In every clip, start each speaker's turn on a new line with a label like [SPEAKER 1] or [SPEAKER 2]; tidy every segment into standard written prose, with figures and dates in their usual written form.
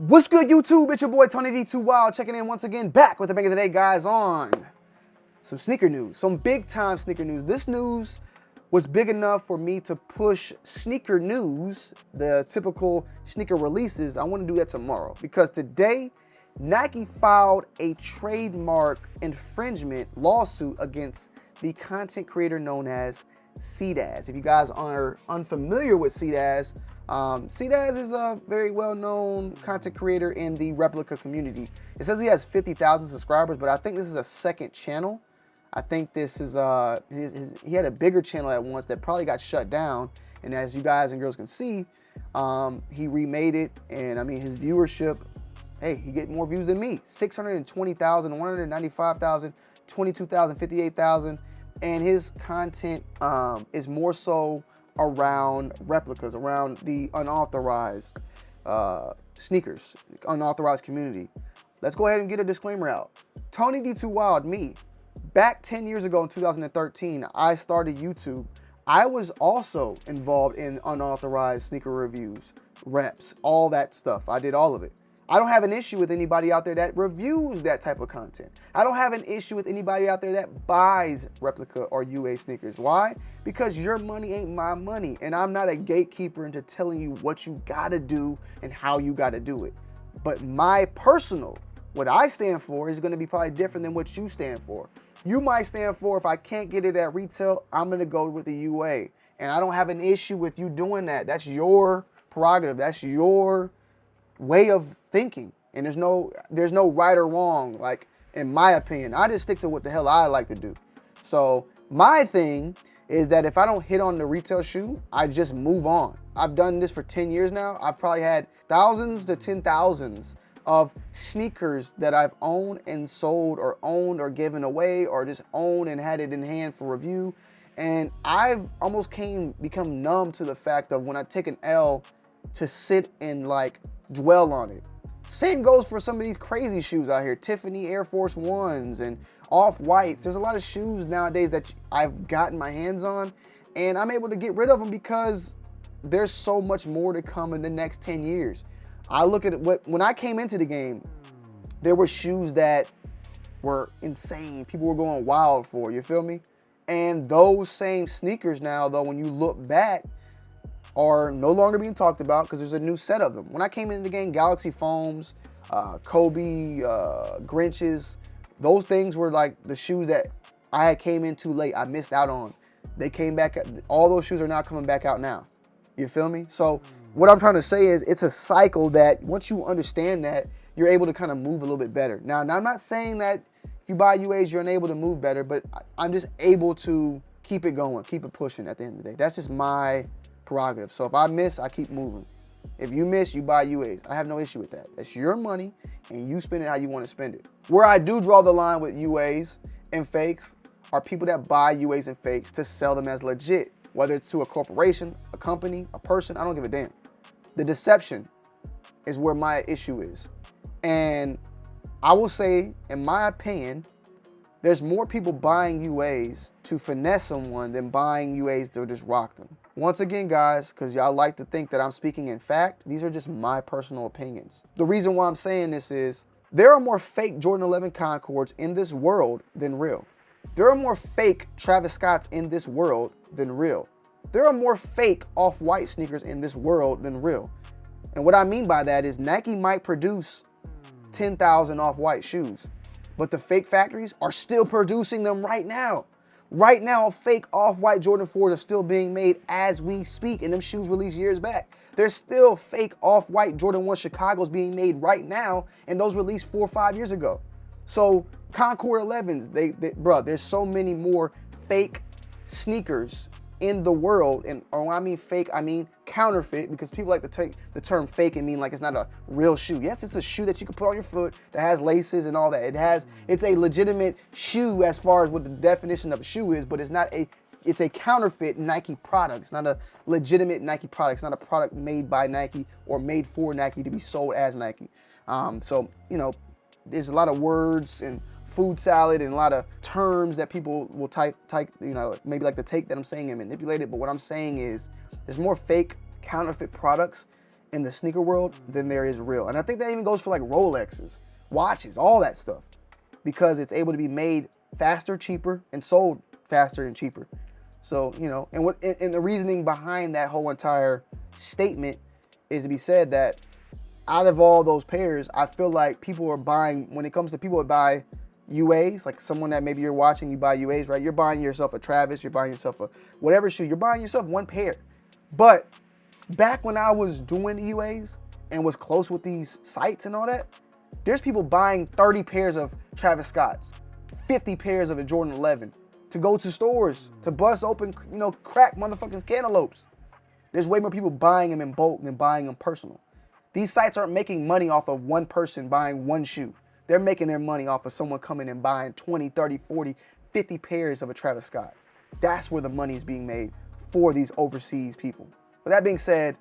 [SPEAKER 1] What's good, YouTube? It's your boy Tony D2 Wild checking in once again, back with the bang of the day, guys, on some sneaker news, some big time sneaker news. This news was big enough for me to push sneaker news, the typical sneaker releases. I want to do that tomorrow because today Nike filed a trademark infringement lawsuit against the content creator known as CEDAZ. If you guys are unfamiliar with CEDAZ, CEDAZ is a very well-known content creator in the replica community. It says he has 50,000 subscribers, but I think this is a second channel. I think this is, he had a bigger channel at once that probably got shut down. And as you guys and girls can see, he remade it. And I mean, his viewership, hey, he get more views than me. 620,000, 195,000, 22,000, 58,000. And his content is more so around replicas, around the unauthorized sneakers, unauthorized community. Let's go ahead and get a disclaimer out. Tony D2 Wild, me, back 10 years ago in 2013, I started YouTube. I was also involved in unauthorized sneaker reviews, reps, all that stuff. I did all of it. I don't have an issue with anybody out there that reviews that type of content. I don't have an issue with anybody out there that buys replica or UA sneakers. Why? Because your money ain't my money, and I'm not a gatekeeper into telling you what you gotta do and how you gotta do it. But my personal, what I stand for is gonna be probably different than what you stand for. You might stand for, if I can't get it at retail, I'm gonna go with the UA. And I don't have an issue with you doing that. That's your prerogative. That's your way of thinking, and there's no right or wrong, like, in my opinion. I just stick to what the hell I like to do. So my thing is that if I don't hit on the retail shoe, I just move on. I've done this for 10 years now. I've probably had thousands to 10,000s of sneakers that I've owned and sold, or owned or given away, or just owned and had it in hand for review. And I've almost become numb to the fact of when I take an L to sit and like dwell on it. Same goes for some of these crazy shoes out here, Tiffany Air Force Ones and Off-Whites. There's a lot of shoes nowadays that I've gotten my hands on, and I'm able to get rid of them because there's so much more to come in the next 10 years. I look at it, when I came into the game, there were shoes that were insane. People were going wild for, you feel me? And those same sneakers now, though, when you look back, are no longer being talked about because there's a new set of them. When I came into the game, Galaxy Foams, Kobe, Grinches, those things were like the shoes that I had came in too late. I missed out on. They came back. All those shoes are now coming back out now. You feel me? So what I'm trying to say is it's a cycle that once you understand that, you're able to kind of move a little bit better. Now I'm not saying that if you buy UAs, you're unable to move better, but I'm just able to keep it going, keep it pushing at the end of the day. That's just my prerogative. So if I miss, I keep moving. If you miss, you buy UAs. I have no issue with that. That's your money, and you spend it how you want to spend it. Where I do draw the line with UAs and fakes are people that buy UAs and fakes to sell them as legit, whether it's to a corporation, a company, a person, I don't give a damn. The deception is where my issue is. And I will say, in my opinion, there's more people buying UAs to finesse someone than buying UAs to just rock them. Once again, guys, because y'all like to think that I'm speaking in fact, these are just my personal opinions. The reason why I'm saying this is there are more fake Jordan 11 Concords in this world than real. There are more fake Travis Scotts in this world than real. There are more fake Off-White sneakers in this world than real. And what I mean by that is Nike might produce 10,000 Off-White shoes, but the fake factories are still producing them right now. Right now, fake Off-White Jordan 4s are still being made as we speak, and them shoes released years back. There's still fake Off-White Jordan 1 Chicagos being made right now, and those released 4 or 5 years ago. So Concord 11s, bro, there's so many more fake sneakers in the world, and when I mean fake, I mean counterfeit, because people like to take the term fake and mean like it's not a real shoe. Yes, it's a shoe that you can put on your foot that has laces and all that. It's a legitimate shoe as far as what the definition of a shoe is, but it's a counterfeit Nike product. It's not a legitimate Nike product. It's not a product made by Nike or made for Nike to be sold as Nike. So, you know, there's a lot of words and food salad and a lot of terms that people will type, you know, maybe like the take that I'm saying and manipulate it. But what I'm saying is there's more fake counterfeit products, in the sneaker world than there is real. And I think that even goes for like Rolexes, watches, all that stuff, because it's able to be made faster, cheaper, and sold faster and cheaper. So, you know, and the reasoning behind that whole entire statement is to be said that out of all those pairs, I feel like people are buying, when it comes to people that buy UAs, like someone that maybe you're watching, you buy UAs, right? You're buying yourself a Travis, you're buying yourself a whatever shoe, you're buying yourself one pair. But back when I was doing UAs and was close with these sites and all that, there's people buying 30 pairs of Travis Scotts, 50 pairs of a Jordan 11 to go to stores, to bust open, you know, crack motherfucking cantaloupes. There's way more people buying them in bulk than buying them personal. These sites aren't making money off of one person buying one shoe. They're making their money off of someone coming and buying 20, 30, 40, 50 pairs of a Travis Scott. That's where the money is being made for these overseas people. With that being said,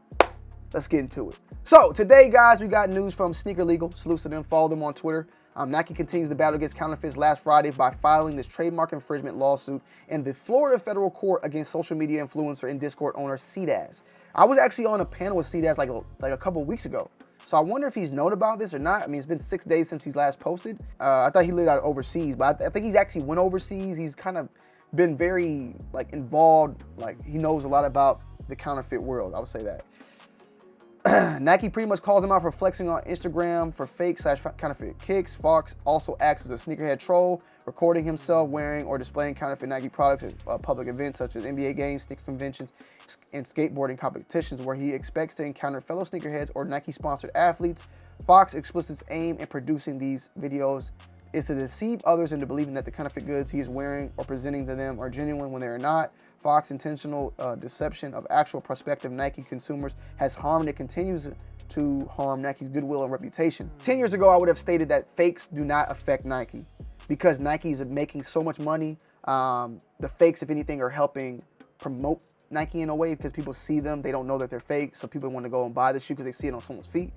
[SPEAKER 1] let's get into it. So today, guys, we got news from Sneaker Legal. Salute to them. Follow them on Twitter. Nike continues the battle against counterfeits last Friday by filing this trademark infringement lawsuit in the Florida federal court against social media influencer and Discord owner CEDAZ. I was actually on a panel with CEDAZ like a couple of weeks ago. So I wonder if he's known about this or not. I mean, it's been 6 days since he's last posted. I thought he lived out overseas, but I think he's actually went overseas. He's kind of been very like involved. Like he knows a lot about the counterfeit world. I would say that. Nike pretty much calls him out for flexing on Instagram for fake/counterfeit kicks. Fox also acts as a sneakerhead troll, recording himself wearing or displaying counterfeit Nike products at public events such as NBA games, sneaker conventions, and skateboarding competitions where he expects to encounter fellow sneakerheads or Nike-sponsored athletes. Fox explicit's aim in producing these videos is to deceive others into believing that the counterfeit goods he is wearing or presenting to them are genuine when they are not. Fox's intentional deception of actual prospective Nike consumers has harmed and continues to harm Nike's goodwill and reputation. 10 years ago, I would have stated that fakes do not affect Nike because Nike is making so much money. The fakes, if anything, are helping promote Nike in a way because people see them. They don't know that they're fake, so people want to go and buy the shoe because they see it on someone's feet.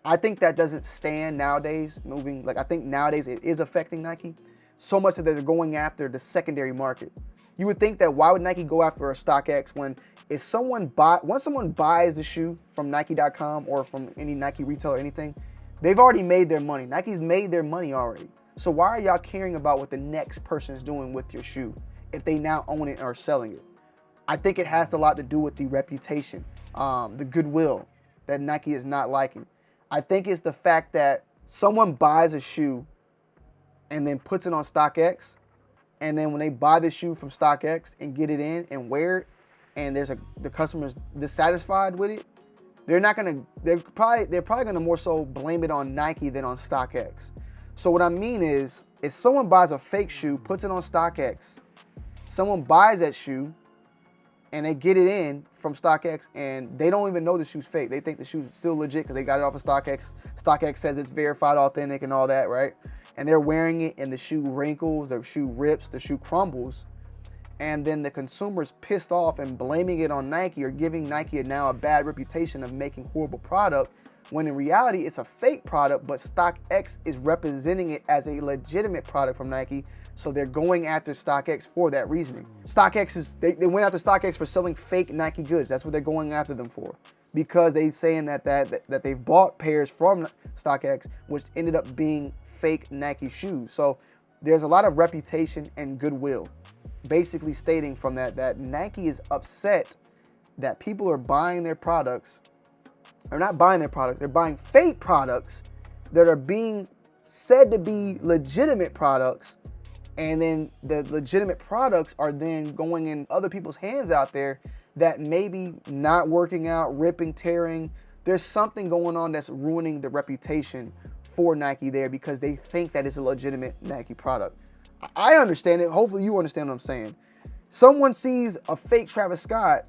[SPEAKER 1] I think that doesn't stand nowadays. I think nowadays it is affecting Nike so much that they're going after the secondary market. You would think that why would Nike go after a StockX when once someone buys the shoe from Nike.com or from any Nike retailer or anything, they've already made their money. Nike's made their money already. So why are y'all caring about what the next person is doing with your shoe if they now own it or are selling it? I think it has a lot to do with the reputation, the goodwill that Nike is not liking. I think it's the fact that someone buys a shoe and then puts it on StockX, and then when they buy the shoe from StockX and get it in and wear it, and the customer's dissatisfied with it, they're probably gonna more so blame it on Nike than on StockX. So what I mean is, if someone buys a fake shoe, puts it on StockX, someone buys that shoe, and they get it in from StockX, and they don't even know the shoe's fake. They think the shoe's still legit because they got it off of StockX. StockX says it's verified, authentic, and all that, right? And they're wearing it, and the shoe wrinkles, the shoe rips, the shoe crumbles, and then the consumer's pissed off and blaming it on Nike or giving Nike now a bad reputation of making horrible product, when in reality it's a fake product, but StockX is representing it as a legitimate product from Nike. So they're going after StockX for that reasoning. They went after StockX for selling fake Nike goods. That's what they're going after them for, because they saying that they've bought pairs from StockX, which ended up being fake Nike shoes. So there's a lot of reputation and goodwill, basically stating from that Nike is upset that people are buying their products, or not buying their products, they're buying fake products that are being said to be legitimate products. And then the legitimate products are then going in other people's hands out there that maybe not working out, ripping, tearing. There's something going on that's ruining the reputation for Nike there because they think that it's a legitimate Nike product. I understand it. Hopefully you understand what I'm saying. Someone sees a fake Travis Scott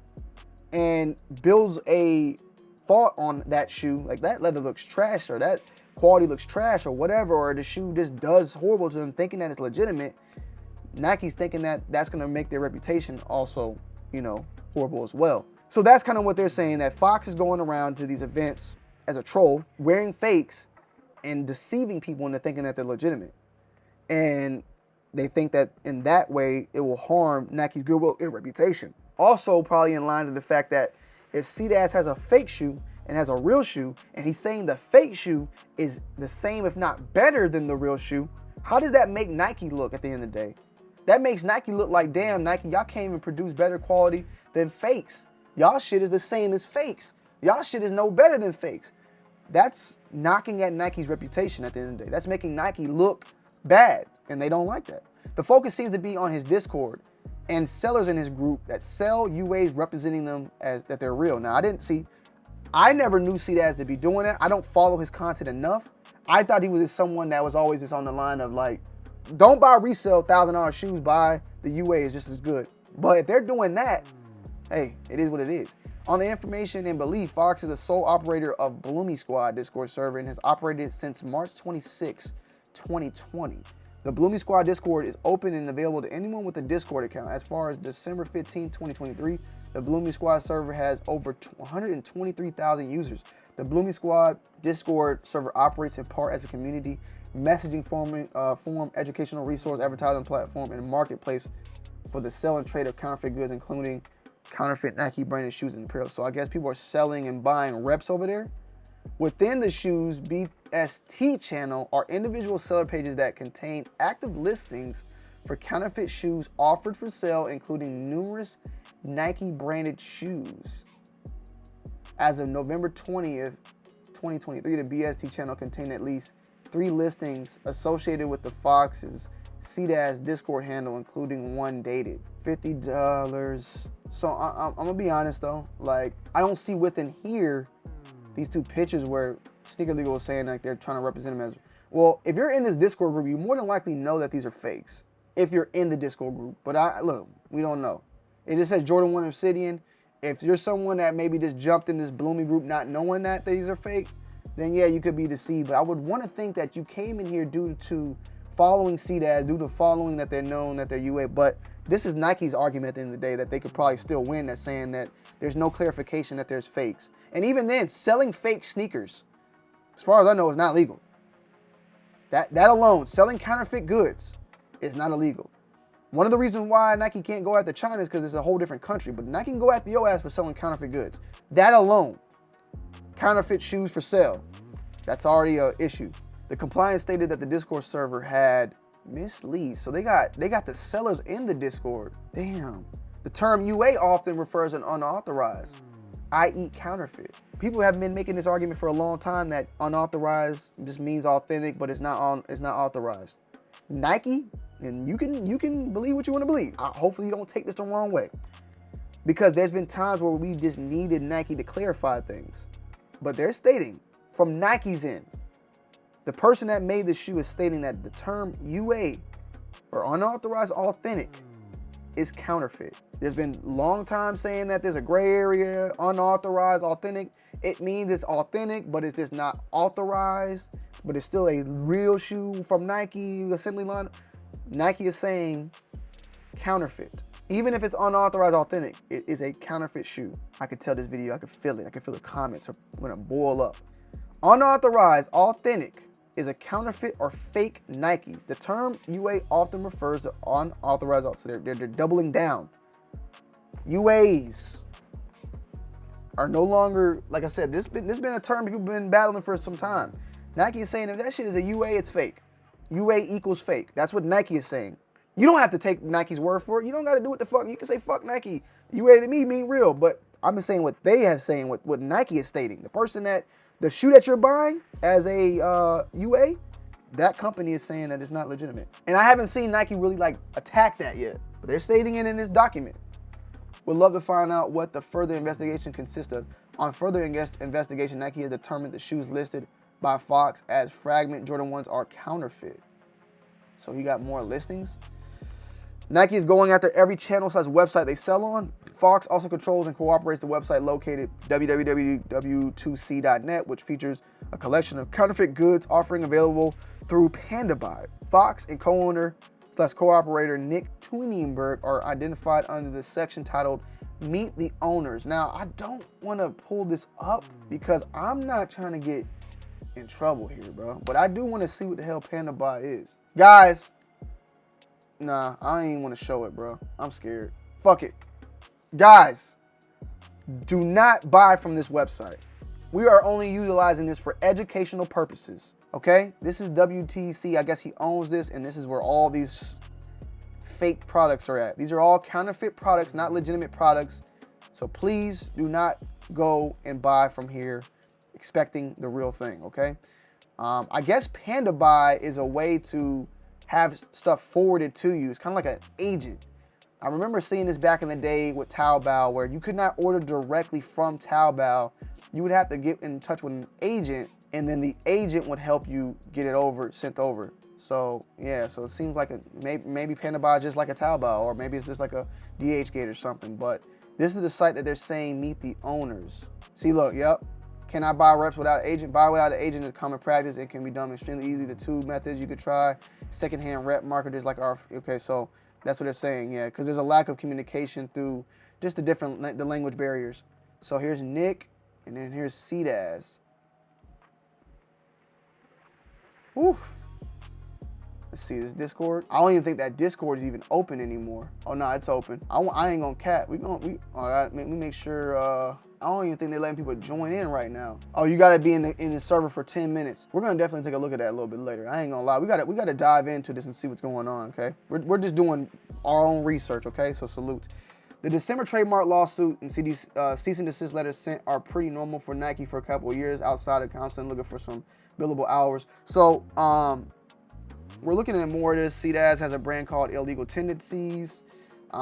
[SPEAKER 1] and builds a thought on that shoe, like that leather looks trash, or that quality looks trash, or whatever, or the shoe just does horrible to them, thinking that it's legitimate. Nike's thinking that that's going to make their reputation also, horrible as well. So that's kind of what they're saying, that Fox is going around to these events as a troll, wearing fakes and deceiving people into thinking that they're legitimate. And they think that in that way, it will harm Nike's goodwill and reputation. Also, probably in line to the fact that if CEDAZ has a fake shoe and has a real shoe, and he's saying the fake shoe is the same, if not better than the real shoe, how does that make Nike look at the end of the day? That makes Nike look like, damn, Nike, y'all can't even produce better quality than fakes. Y'all shit is the same as fakes. Y'all shit is no better than fakes. That's knocking at Nike's reputation at the end of the day. That's making Nike look bad, and they don't like that. The focus seems to be on his Discord and sellers in his group that sell UAs representing them as that they're real. Now, I never knew CEDAZ to be doing that. I don't follow his content enough. I thought he was just someone that was always just on the line of like, don't buy resale $1,000 shoes, buy the UA is just as good. But if they're doing that, hey, it is what it is. On the information and belief, Fox is the sole operator of Bloomy Squad Discord server and has operated since March 26, 2020. The Bloomy Squad Discord is open and available to anyone with a Discord account. As far as December 15, 2023, the Bloomy Squad server has over 123,000 users. The Bloomy Squad Discord server operates in part as a community messaging forum, educational resource, advertising platform, and marketplace for the sale and trade of counterfeit goods, including counterfeit Nike branded shoes and apparel. So I guess people are selling and buying reps over there. Within the shoes BST channel are individual seller pages that contain active listings for counterfeit shoes offered for sale, including numerous Nike branded shoes. As of November 20th, 2023, the BST channel contained at least 3 listings associated with the Fox's CEDAZ Discord handle, including one dated. $50. So I'm gonna be honest though, like I don't see within here these 2 pictures where Sneaker Legal was saying like they're trying to represent them as, well, if you're in this Discord group, you more than likely know that these are fakes if you're in the Discord group. But look, we don't know. It just says Jordan 1 Obsidian. If you're someone that maybe just jumped in this Bloomy group not knowing that these are fake, then yeah, you could be deceived. But I would want to think that you came in here due to following CEDAZ, due to following that they're known, that they're UA. But this is Nike's argument at the end of the day that they could probably still win, that's saying that there's no clarification that there's fakes. And even then, selling fake sneakers, as far as I know, is not legal. That alone, selling counterfeit goods is not illegal. One of the reasons why Nike can't go after China is because it's a whole different country, but Nike can go after your ass for selling counterfeit goods. That alone, counterfeit shoes for sale, that's already an issue. The compliance stated that the Discord server had misleads, so they got the sellers in the Discord. Damn. The term UA often refers to unauthorized, i.e. counterfeit. People have been making this argument for a long time that unauthorized just means authentic, but it's not authorized. Nike, and you can believe what you want to believe. Hopefully you don't take this the wrong way, because there's been times where we just needed Nike to clarify things. But they're stating from Nike's end, the person that made the shoe is stating that the term UA, or unauthorized authentic, is counterfeit. There's been long time saying that there's a gray area, unauthorized authentic. It means it's authentic, but it's just not authorized, but it's still a real shoe from Nike assembly line. Nike is saying counterfeit. Even if it's unauthorized authentic, it is a counterfeit shoe. I could tell this video, I could feel it. I could feel the comments are gonna boil up. Unauthorized authentic is a counterfeit or fake Nikes. The term UA often refers to unauthorized, so they're doubling down. UAs are no longer, like I said, this been a term people have been battling for some time. Nike is saying if that shit is a UA, it's fake. UA equals fake. That's what Nike is saying. You don't have to take Nike's word for it. You don't got to do what the fuck. You can say fuck Nike. UA to me mean real, but I'm just saying what they have saying, what Nike is stating. The person that, the shoe that you're buying as a UA, that company is saying that it's not legitimate. And I haven't seen Nike really like attack that yet, but they're stating it in this document. Would love to find out what the further investigation consists of. On further investigation, Nike has determined the shoes listed by Fox as fragment Jordan 1s are counterfeit. So he got more listings. Nike is going after every channel/website they sell on. Fox also controls and cooperates the website located www.2c.net, which features a collection of counterfeit goods offering available through PandaBuy. Fox and co-owner/co-operator Nick Tuenenberg are identified under the section titled Meet the Owners. Now, I don't want to pull this up because I'm not trying to get in trouble here, bro. But I do want to see what the hell PandaBuy is. Guys, nah, I ain't even want to show it, bro. I'm scared. Fuck it. Guys, do not buy from this website. We are only utilizing this for educational purposes, okay? This is WTC. I guess he owns this, and this is where all these fake products are at. These are all counterfeit products, not legitimate products. So please do not go and buy from here expecting the real thing, okay? I guess Panda Buy is a way to have stuff forwarded to you. It's kind of like an agent. I remember seeing this back in the day with Taobao, where you could not order directly from Taobao. You would have to get in touch with an agent, and then the agent would help you get it sent over. So yeah, so it seems like maybe Panda Buy is just like a Taobao, or maybe it's just like a DH Gate or something. But this is the site that they're saying meet the owners. See, look, yep. Cannot buy reps without an agent. Buy without an agent is common practice. It can be done extremely easy. The two methods you could try: secondhand rep marketers like our. Okay, so that's what they're saying, yeah, because there's a lack of communication through just the language barriers. So here's Nick, and then here's CEDAZ. Oof. Let's see, this Discord. I don't even think that Discord is even open anymore. Oh no, it's open. I ain't gonna cap. Let me make sure. I don't even think they're letting people join in right now. Oh, you gotta be in the server for 10 minutes. We're gonna definitely take a look at that a little bit later. I ain't gonna lie. We gotta dive into this and see what's going on. Okay, we're just doing our own research. Okay, so salute. The December trademark lawsuit and cease and desist letters sent are pretty normal for Nike for a couple of years outside of constantly looking for some billable hours. So we're looking at more of this. CEDAZ has a brand called Illegal Tendencies.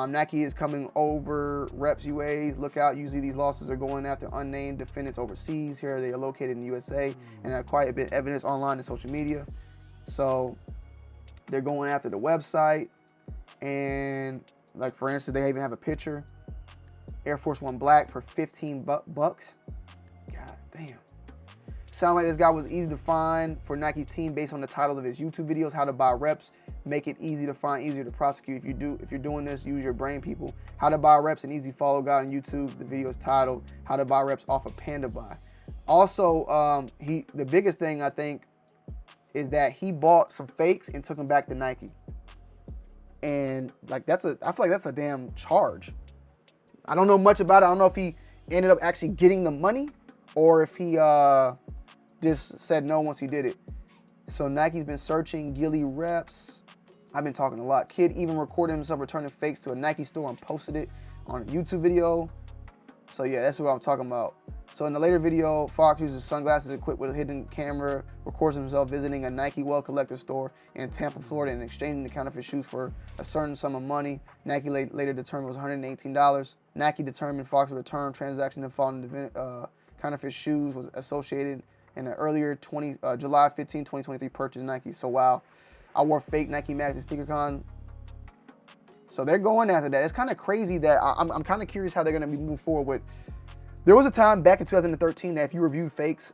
[SPEAKER 1] Nike is coming over reps UAs. Look out, usually these lawsuits are going after unnamed defendants overseas. Here they are located in the USA and have quite a bit of evidence online and social media. So they're going after the website, and like for instance, they even have a picture. Air Force One Black for 15 bucks. God damn. Sound like this guy was easy to find for Nike's team based on the title of his YouTube videos. How to buy reps, make it easy to find, easier to prosecute. If you're doing this, use your brain, people. How to buy reps, an easy follow guide on YouTube. The video is titled How to Buy Reps off of Panda Buy. Also, the biggest thing I think is that he bought some fakes and took them back to Nike. And like I feel like that's a damn charge. I don't know much about it. I don't know if he ended up actually getting the money or if he just said no once he did it. So Nike's been searching Gilly reps. I've been talking a lot. Kid even recorded himself returning fakes to a Nike store and posted it on a YouTube video. So yeah, that's what I'm talking about. So in the later video, Fox uses sunglasses equipped with a hidden camera, records himself visiting a Nike well collector store in Tampa, Florida, and exchanging the counterfeit shoes for a certain sum of money. Nike later determined it was $118. Nike determined Fox's return transaction involving counterfeit shoes was associated in an earlier July 15, 2023 purchase of Nike. So wow, I wore fake Nike Max at SneakerCon. So they're going after that. It's kind of crazy that I'm kind of curious how they're going to be moving forward with. There was a time back in 2013 that if you reviewed fakes,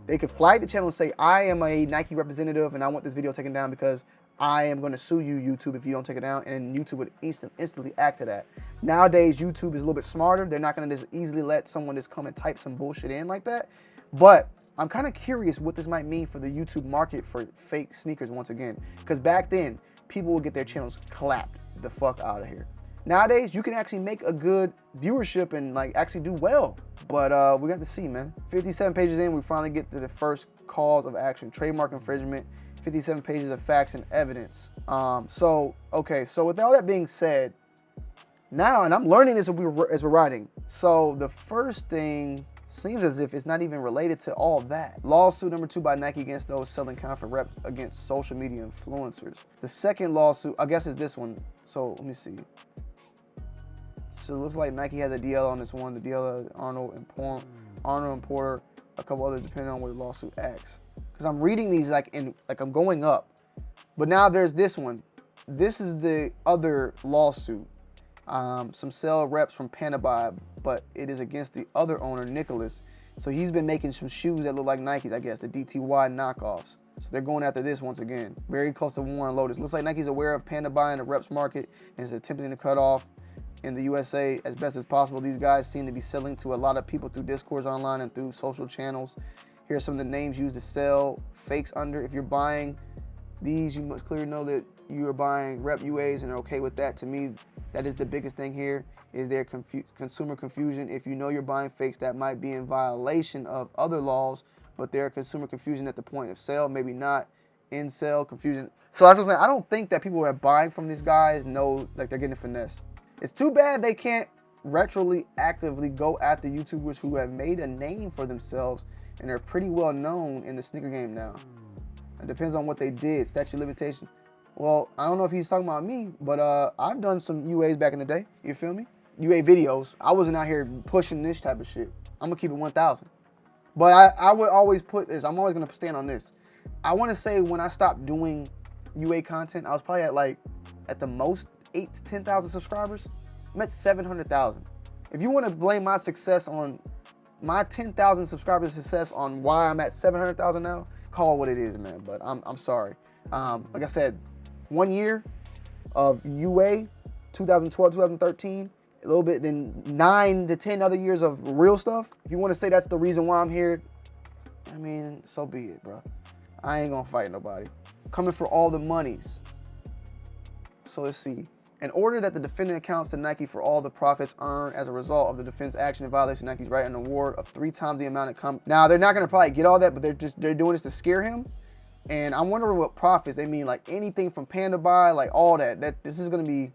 [SPEAKER 1] they could flag the channel and say, I am a Nike representative and I want this video taken down because I am going to sue you, YouTube, if you don't take it down. And YouTube would instantly act to that. Nowadays, YouTube is a little bit smarter. They're not going to just easily let someone just come and type some bullshit in like that. But I'm kind of curious what this might mean for the YouTube market for fake sneakers once again. Because back then, people would get their channels clapped the fuck out of here. Nowadays, you can actually make a good viewership and like actually do well. But we got to see, man. 57 pages in, we finally get to the first cause of action, trademark infringement. 57 pages of facts and evidence. Okay, so with all that being said, now, and I'm learning this as we're writing. So the first thing seems as if it's not even related to all that. Lawsuit number 2 by Nike against those selling counterfeit reps against social media influencers. The second lawsuit, I guess, is this one. So let me see. So it looks like Nike has a DL on this one. The DL Arnold and Porter, a couple others depending on where the lawsuit acts. Because I'm reading these like I'm going up. But now there's this one. This is the other lawsuit. Some sell reps from Panda Buy, but it is against the other owner, Nicholas. So he's been making some shoes that look like Nikes, I guess, the DTY knockoffs. So they're going after this once again. Very close to Warren Lotus. Looks like Nike's aware of Panda Buy in the reps market and is attempting to cut off in the USA as best as possible. These guys seem to be selling to a lot of people through Discords online and through social channels. Here are some of the names used to sell fakes under. If you're buying these, you must clearly know that you are buying rep UAs and are okay with that. To me, That is the biggest thing here. Is there consumer confusion? If you know you're buying fakes, that might be in violation of other laws, but there are consumer confusion at the point of sale, maybe not in sale confusion. So that's what I'm saying. I don't think that people who are buying from these guys know like they're getting finessed. It's too bad they can't actively go at the YouTubers who have made a name for themselves and are pretty well known in the sneaker game now. It depends on what they did. Statute of limitation. Well, I don't know if he's talking about me, but I've done some UAs back in the day. You feel me? UA videos. I wasn't out here pushing this type of shit. I'm gonna keep it 1,000. But I would always put this. I'm always gonna stand on this. I want to say when I stopped doing UA content, I was probably at the most 8,000 to 10,000 subscribers. I'm at 700,000. If you want to blame my success on my 10,000 subscribers success on why I'm at 700,000 now, call it what it is, man. But I'm sorry. Like I said, 1 year of UA, 2012, 2013, a little bit, then 9 to 10 other years of real stuff. If you want to say that's the reason why I'm here, I mean, so be it, bro. I ain't gonna fight nobody. Coming for all the monies. So let's see. In order that the defendant accounts to Nike for all the profits earned as a result of the defense action in violation of Nike's right, an award of 3 times the amount of Now, they're not gonna probably get all that, but they're doing this to scare him. And I'm wondering what profits they mean, like anything from Panda Buy, like all that. This is gonna be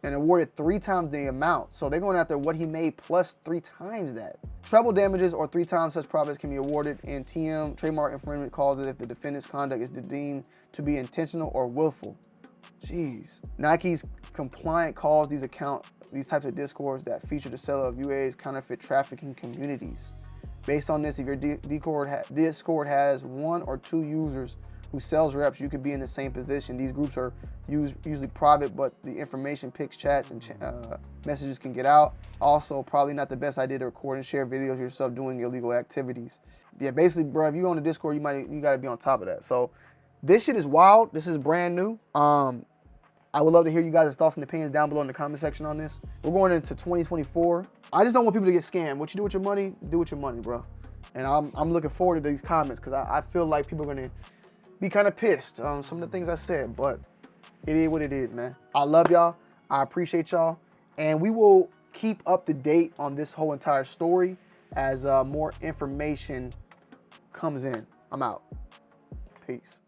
[SPEAKER 1] an awarded 3 times the amount. So they're going after what he made plus 3 times that. Treble damages or 3 times such profits can be awarded in TM trademark infringement causes if the defendant's conduct is deemed to be intentional or willful. Jeez. Nike's compliant calls these types of discords that feature the sale of UA's counterfeit trafficking communities. Based on this, if your Discord has 1 or 2 users who sells reps, you could be in the same position. These groups are usually private, but the information, pics, chats, and messages can get out. Also, probably not the best idea to record and share videos of yourself doing illegal activities. Yeah, basically, bro, if you go on the Discord, you gotta be on top of that. So this shit is wild. This is brand new. I would love to hear you guys' thoughts and opinions down below in the comment section on this. We're going into 2024. I just don't want people to get scammed. What you do with your money, do with your money, bro. And I'm looking forward to these comments because I feel like people are gonna be kind of pissed on some of the things I said, but it is what it is, man. I love y'all. I appreciate y'all. And we will keep up to date on this whole entire story as more information comes in. I'm out. Peace.